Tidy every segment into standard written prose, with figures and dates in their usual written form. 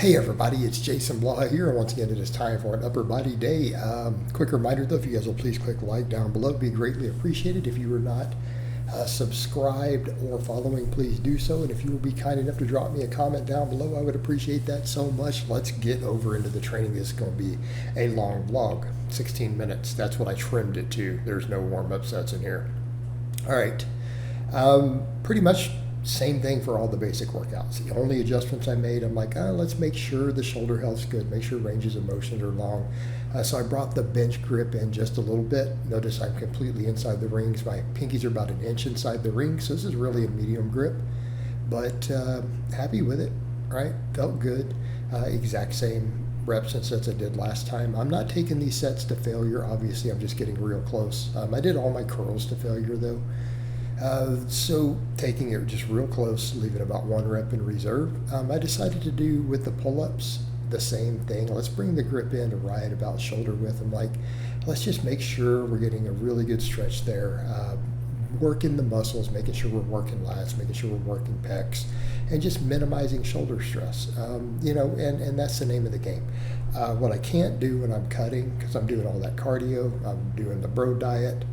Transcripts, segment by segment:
Hey everybody, it's Jason Blaha here, and once again it is time for an upper body day. Quick reminder though, if you guys will please click like down below, it'd be greatly appreciated. If you are not subscribed or following, please do so, and if you will be kind enough to drop me a comment down below, I would appreciate that so much. Let's get over into the training. This is going to be a long vlog, 16 minutes. That's what I trimmed it to. There's no warm-up sets in here. All right, pretty much same thing for all the basic workouts. The only adjustments I made, I'm like, let's make sure the shoulder health's good, make sure ranges of motion are long. So I brought the bench grip in just a little bit. Notice I'm completely inside the rings. My pinkies are about an inch inside the ring, so this is really a medium grip, but happy with it, right? Felt good. Exact same reps and sets I did last time. I'm not taking these sets to failure. Obviously, I'm just getting real close. I did all my curls to failure though. So taking it just real close, leaving about 1 rep in reserve. I decided to do with the pull-ups the same thing. Let's bring the grip in to right about shoulder width. I'm like, let's just make sure we're getting a really good stretch there. Working the muscles, making sure we're working lats, making sure we're working pecs, and just minimizing shoulder stress. And that's the name of the game. What I can't do when I'm cutting, because I'm doing all that cardio, I'm doing the bro diet.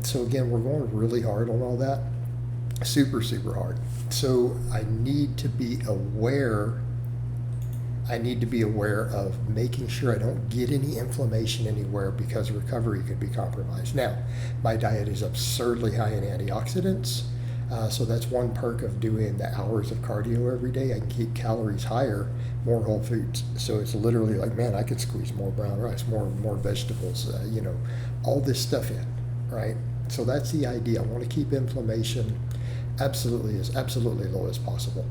So again, we're going really hard on all that, super hard. So I need to be aware of making sure I don't get any inflammation anywhere, because recovery could be compromised. Now, my diet is absurdly high in antioxidants, so that's one perk of doing the hours of cardio every day. I can keep calories higher, more whole foods. So it's literally like, man, I could squeeze more brown rice, more vegetables, all this stuff in. Right? So that's the idea. I want to keep inflammation absolutely low as possible.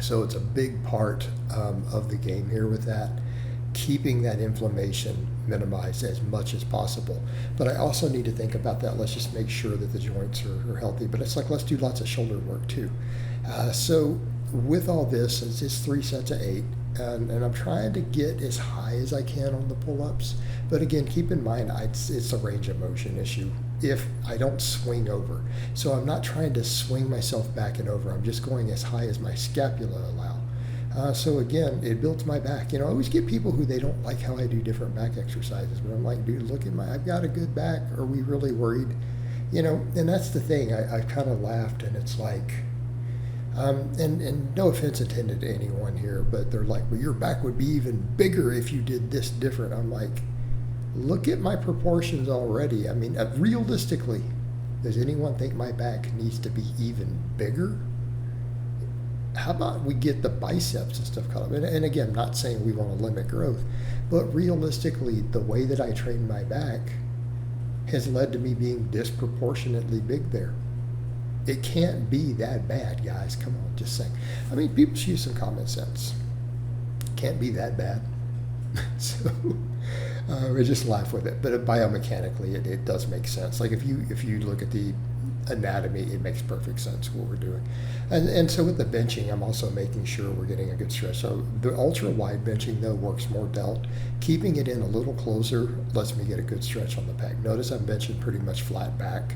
So it's a big part of the game here with that, keeping that inflammation minimized as much as possible. But I also need to think about that. Let's just make sure that the joints are healthy. But it's like, let's do lots of shoulder work too. So with all this, it's just 3 sets of 8. And I'm trying to get as high as I can on the pull-ups. But again, keep in mind, it's a range of motion issue if I don't swing over. So I'm not trying to swing myself back and over. I'm just going as high as my scapula allow. So again, it builds my back. I always get people who they don't like how I do different back exercises. But I'm like, dude, look at I've got a good back. Are we really worried? And that's the thing. I kind of laughed, and it's like, and no offense intended to anyone here, but they're like, well, your back would be even bigger if you did this different. I'm like, look at my proportions already. I mean, realistically, does anyone think my back needs to be even bigger? How about we get the biceps and stuff cut up? And again, I'm not saying we want to limit growth, but realistically, the way that I train my back has led to me being disproportionately big there. It can't be that bad, guys. Come on, just saying. I mean, people should use some common sense. Can't be that bad. So we just laugh with it. But biomechanically, it does make sense. Like if you look at the anatomy, it makes perfect sense what we're doing. And so with the benching, I'm also making sure we're getting a good stretch. So the ultra wide benching though works more delt. Keeping it in a little closer lets me get a good stretch on the pec. Notice I'm benching pretty much flat back.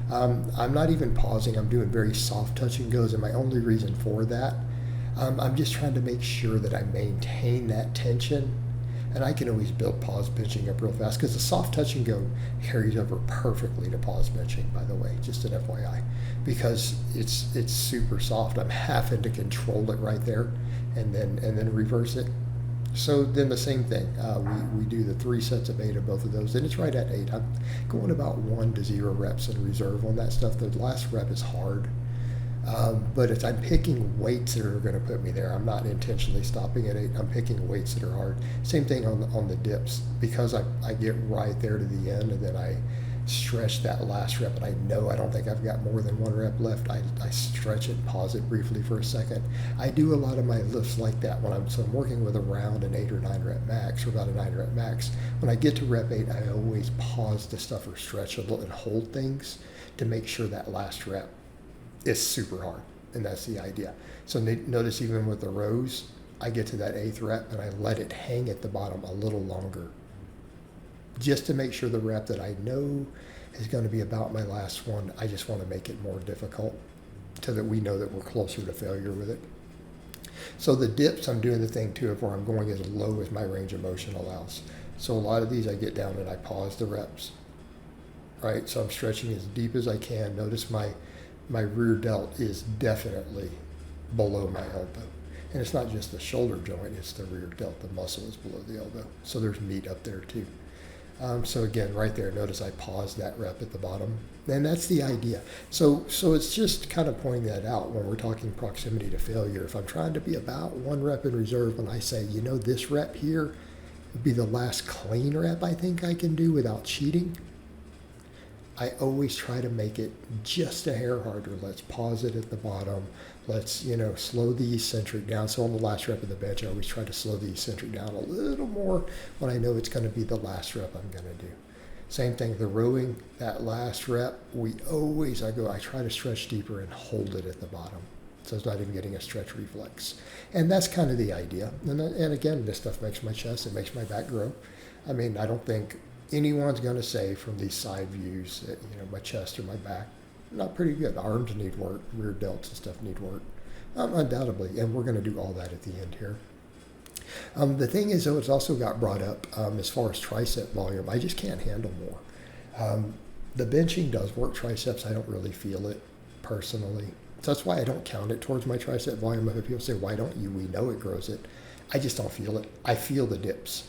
I'm not even pausing. I'm doing very soft touch and goes, and my only reason for that, I'm just trying to make sure that I maintain that tension. And I can always build pause benching up real fast, because the soft touch and go carries over perfectly to pause benching, by the way, just an FYI, because it's super soft. I'm having to control it right there and then reverse it. So then the same thing, we do the 3 sets of 8 of both of those, and it's right at 8. I'm going about 1 to 0 reps in reserve on that stuff. The last rep is hard, but I'm picking weights that are going to put me there. I'm not intentionally stopping at 8. I'm picking weights that are hard. Same thing on the dips, because I get right there to the end, and then I stretch that last rep, and I don't think I've got more than 1 rep left. I stretch it, pause it briefly for a second. I do a lot of my lifts like that when I'm working with around an 8 or 9 rep max, or about a 9 rep max. When I get to rep 8, I always pause the stuff or stretch a little and hold things to make sure that last rep is super hard, and that's the idea. So notice even with the rows, I get to that 8th rep and I let it hang at the bottom a little longer, just to make sure the rep that I know is going to be about my last one, I just want to make it more difficult so that we know that we're closer to failure with it. So the dips, I'm doing the thing too of where I'm going as low as my range of motion allows. So a lot of these I get down and I pause the reps, right? So I'm stretching as deep as I can. Notice my rear delt is definitely below my elbow. And it's not just the shoulder joint, it's the rear delt. The muscle is below the elbow. So there's meat up there too. So again, right there, notice I paused that rep at the bottom. And that's the idea. So it's just kind of pointing that out when we're talking proximity to failure. If I'm trying to be about 1 rep in reserve, when I say, this rep here would be the last clean rep I think I can do without cheating, I always try to make it just a hair harder. Let's pause it at the bottom. Let's, slow the eccentric down. So on the last rep of the bench, I always try to slow the eccentric down a little more when I know it's going to be the last rep I'm going to do. Same thing, the rowing, that last rep, I try to stretch deeper and hold it at the bottom. So it's not even getting a stretch reflex. And that's kind of the idea. And again, this stuff makes my chest, it makes my back grow. I mean, I don't think anyone's going to say from these side views that, my chest or my back, not pretty good. Arms need work, rear delts and stuff need work. Undoubtedly, and we're going to do all that at the end here. The thing is, though, it's also got brought up as far as tricep volume. I just can't handle more. The benching does work triceps. I don't really feel it personally. So that's why I don't count it towards my tricep volume. If people say, why don't you? We know it grows it. I just don't feel it. I feel the dips.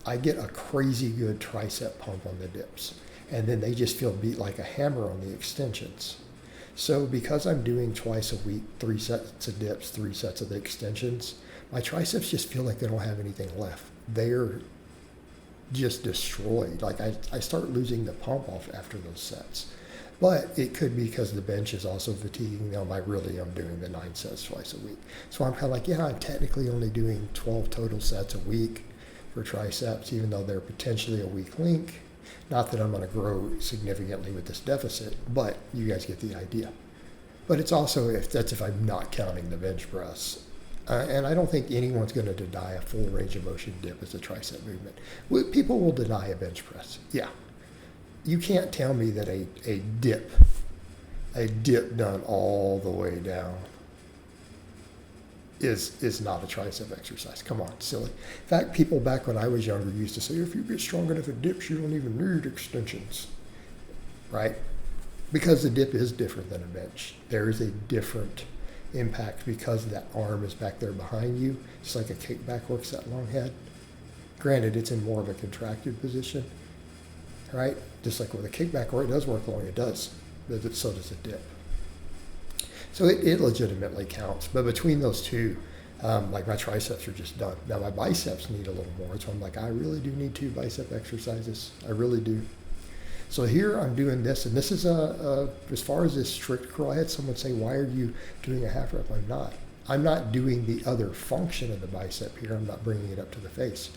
I get a crazy good tricep pump on the dips. And then they just feel beat like a hammer on the extensions. So because I'm doing twice a week, 3 sets of dips, 3 sets of the extensions, my triceps just feel like they don't have anything left. They're just destroyed. Like I start losing the pump off after those sets. But it could be because the bench is also fatiguing them. I really am doing the 9 sets twice a week. So I'm kind of like, I'm technically only doing 12 total sets a week for triceps, even though they're potentially a weak link. Not that I'm going to grow significantly with this deficit, but you guys get the idea. But it's also if I'm not counting the bench press. And I don't think anyone's going to deny a full range of motion dip as a tricep movement. People will deny a bench press. Yeah. You can't tell me that a dip done all the way down is not a tricep exercise. Come on, silly. In fact, people back when I was younger used to say, if you get strong enough at dips, you don't even need extensions, right? Because the dip is different than a bench. There is a different impact because that arm is back there behind you, just like a kickback works that long head. Granted, it's in more of a contracted position, right? Just like with a kickback, where it does work long, it does, but so does a dip. So it legitimately counts. But between those two, like my triceps are just done. Now my biceps need a little more. So I'm like, I really do need 2 bicep exercises. I really do. So here I'm doing this, and this is as far as this strict curl, I had someone say, why are you doing a half rep? I'm not doing the other function of the bicep here. I'm not bringing it up to the face.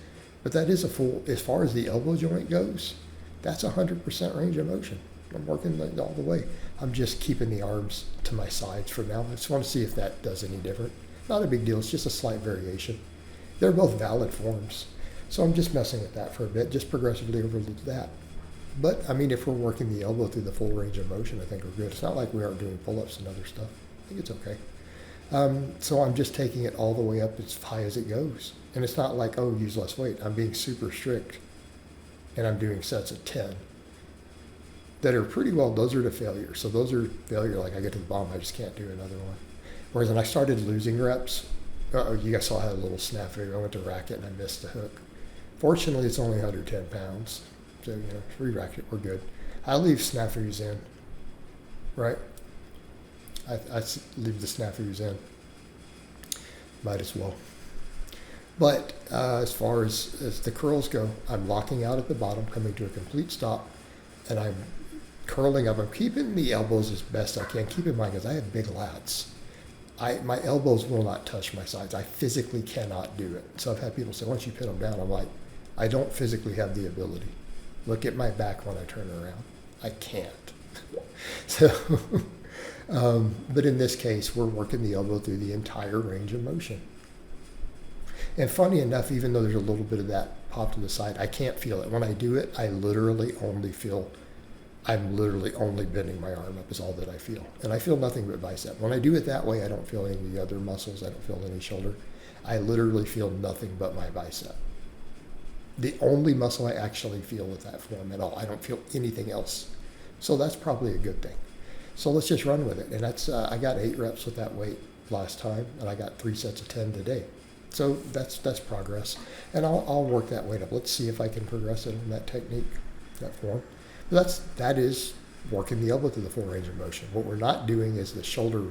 But that is a full, as far as the elbow joint goes, that's 100% range of motion. I'm working all the way. I'm just keeping the arms to my sides for now. I just want to see if that does any different. Not a big deal. It's just a slight variation. They're both valid forms. So I'm just messing with that for a bit, just progressively overload that. But, I mean, if we're working the elbow through the full range of motion, I think we're good. It's not like we aren't doing pull-ups and other stuff. I think it's okay. So I'm just taking it all the way up as high as it goes. And it's not like, oh, use less weight. I'm being super strict, and I'm doing sets of 10 that are pretty well, those are to failure. So those are failure, like I get to the bottom, I just can't do another one. Whereas when I started losing reps, you guys saw I had a little snafu. I went to rack it and I missed the hook. Fortunately, it's only 110 pounds. So, re-rack it, we're good. I leave snafus in, right? I leave the snafus in. Might as well. But as far as the curls go, I'm locking out at the bottom, coming to a complete stop, and I'm curling up. I'm keeping the elbows as best I can. Keep in mind, because I have big lats. My elbows will not touch my sides. I physically cannot do it. So I've had people say, once you pin them down, I'm like, I don't physically have the ability. Look at my back when I turn around. I can't. So, but in this case, we're working the elbow through the entire range of motion. And funny enough, even though there's a little bit of that pop to the side, I can't feel it. When I do it, I literally only feel I'm literally only bending my arm up is all that I feel. And I feel nothing but bicep. When I do it that way, I don't feel any of the other muscles. I don't feel any shoulder. I literally feel nothing but my bicep. The only muscle I actually feel with that form at all. I don't feel anything else. So that's probably a good thing. So let's just run with it. And that's I got 8 reps with that weight last time, and I got 3 sets of 10 today. So that's progress. And I'll work that weight up. Let's see if I can progress it in that technique, that form. But that is working the elbow through the full range of motion. What we're not doing is the shoulder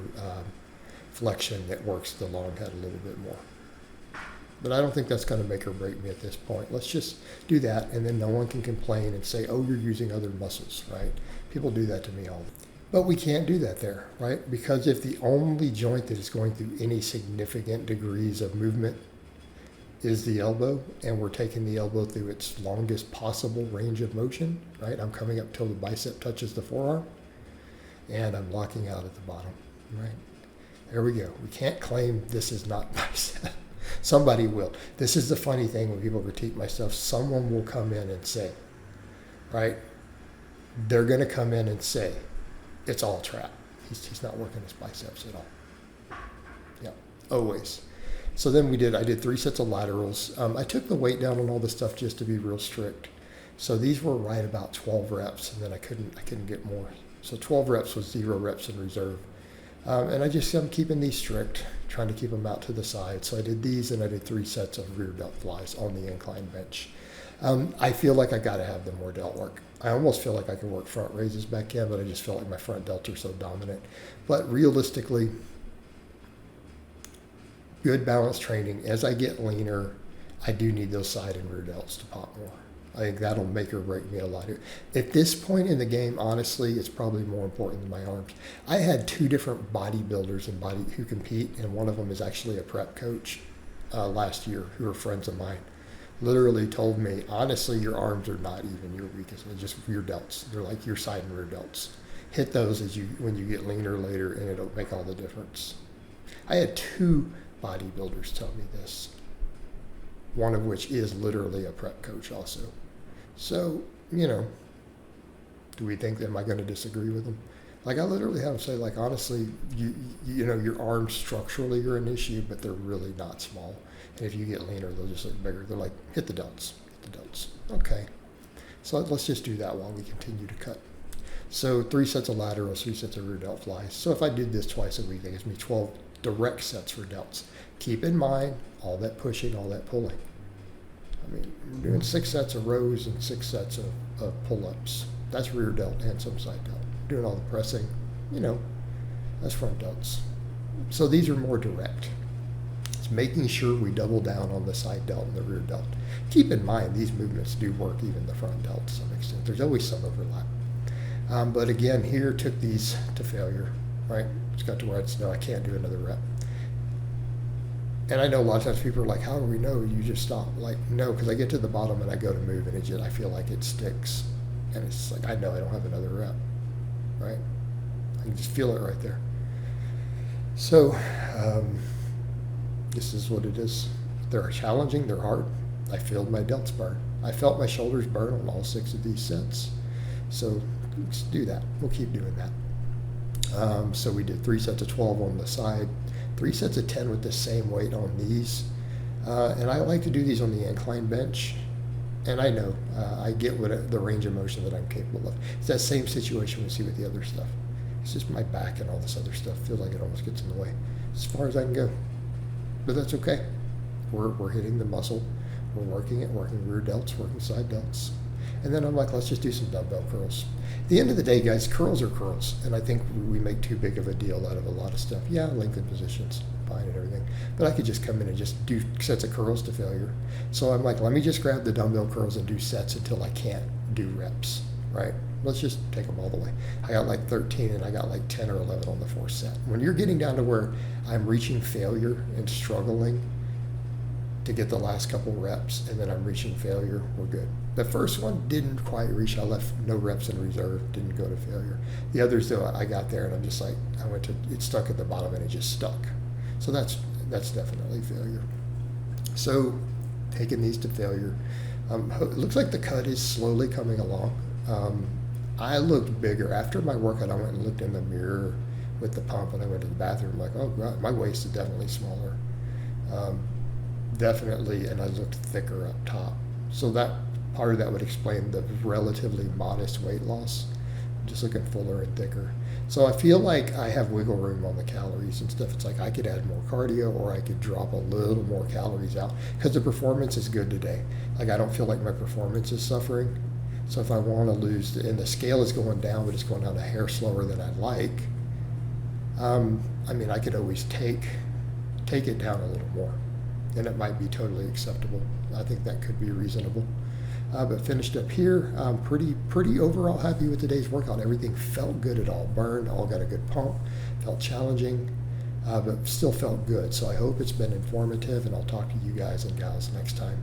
flexion that works the long head a little bit more. But I don't think that's going to make or break me at this point. Let's just do that, and then no one can complain and say, oh, you're using other muscles, right? People do that to me all the time. But we can't do that there, right? Because if the only joint that is going through any significant degrees of movement is the elbow, and we're taking the elbow through its longest possible range of motion, right? I'm coming up till the bicep touches the forearm, and I'm locking out at the bottom, right? There we go. We can't claim this is not bicep. Somebody will. This is the funny thing when people critique my stuff. Someone will come in and say, right? They're going to come in and say, it's all trap. He's not working his biceps at all. Yeah, always. So then I did 3 sets of laterals. I took the weight down on all the stuff just to be real strict. So these were right about 12 reps, and then I couldn't get more. So 12 reps was 0 reps in reserve. And I'm keeping these strict, trying to keep them out to the side. So I did these, and I did 3 sets of rear delt flies on the incline bench. I feel like I got to have the more delt work. I almost feel like I can work front raises back in, but I just feel like my front delts are so dominant. But realistically, good balance training. As I get leaner, I do need those side and rear delts to pop more. I think that'll make or break me a lot. At this point in the game, honestly, it's probably more important than my arms. I had 2 different bodybuilders who compete, and one of them is actually a prep coach last year, who are friends of mine. Literally told me, honestly, your arms are not even your weakest. They're just your delts. They're like your side and rear delts. Hit those when you get leaner later, and it'll make all the difference. I had 2 bodybuilders tell me this, one of which is literally a prep coach also. So, do we think, am I going to disagree with them? Like, I literally have them say, like, honestly, your arms structurally are an issue, but they're really not small. And if you get leaner, they'll just look bigger. They're like, hit the delts. Okay. So let's just do that while we continue to cut. So 3 sets of laterals, 3 sets of rear delt flies. So if I did this twice a week, that gives me 12 direct sets for delts. Keep in mind all that pushing, all that pulling. I mean, we're doing 6 sets of rows and 6 sets of pull-ups. That's rear delt and some side delt. Doing all the pressing, that's front delts. So these are more direct. It's making sure we double down on the side delt and the rear delt. Keep in mind, these movements do work even the front delt to some extent. There's always some overlap. But again, here took these to failure, right? It's got to where I can't do another rep. And I know a lot of times people are like, how do we know you just stop? Like, no, because I get to the bottom and I go to move, and I feel like it sticks. And it's like, I know I don't have another rep, right? I can just feel it right there. So this is what it is. They're challenging, they're hard. I felt my delts burn. I felt my shoulders burn on all 6 of these sets. So let's do that. We'll keep doing that. So we did 3 sets of 12 on the side, 3 sets of 10 with the same weight on these. And I like to do these on the incline bench. And I know I get the range of motion that I'm capable of. It's that same situation we see with the other stuff. It's just my back and all this other stuff feels like it almost gets in the way as far as I can go. But that's okay. We're hitting the muscle. We're working rear delts, working side delts. And then I'm like, let's just do some dumbbell curls. At the end of the day, guys, curls are curls. And I think we make too big of a deal out of a lot of stuff. Yeah, lengthened positions, fine and everything. But I could just come in and just do sets of curls to failure. So I'm like, let me just grab the dumbbell curls and do sets until I can't do reps, right? Let's just take them all the way. I got like 13 and I got like 10 or 11 on the 4th set. When you're getting down to where I'm reaching failure and struggling to get the last couple reps, and then I'm reaching failure, we're good. The first one didn't quite reach. I left no reps in reserve, didn't go to failure. The others, though, I got there and I'm just like, it stuck at the bottom and it just stuck. So that's definitely failure. So taking these to failure. It looks like the cut is slowly coming along. I looked bigger. After my workout, I went and looked in the mirror with the pump, and I went to the bathroom. I'm like, oh God, my waist is definitely smaller. Definitely, and I looked thicker up top. So that part of that would explain the relatively modest weight loss. Just looking fuller and thicker. So I feel like I have wiggle room on the calories and stuff. It's like I could add more cardio, or I could drop a little more calories out, because the performance is good today. Like I don't feel like my performance is suffering. So if I want to lose, and the scale is going down, but it's going down a hair slower than I'd like, I mean, I could always take it down a little more, and it might be totally acceptable. I think that could be reasonable. But finished up here, pretty overall happy with today's workout. Everything felt good, it all burned, all got a good pump, felt challenging, but still felt good. So I hope it's been informative, and I'll talk to you guys and gals next time.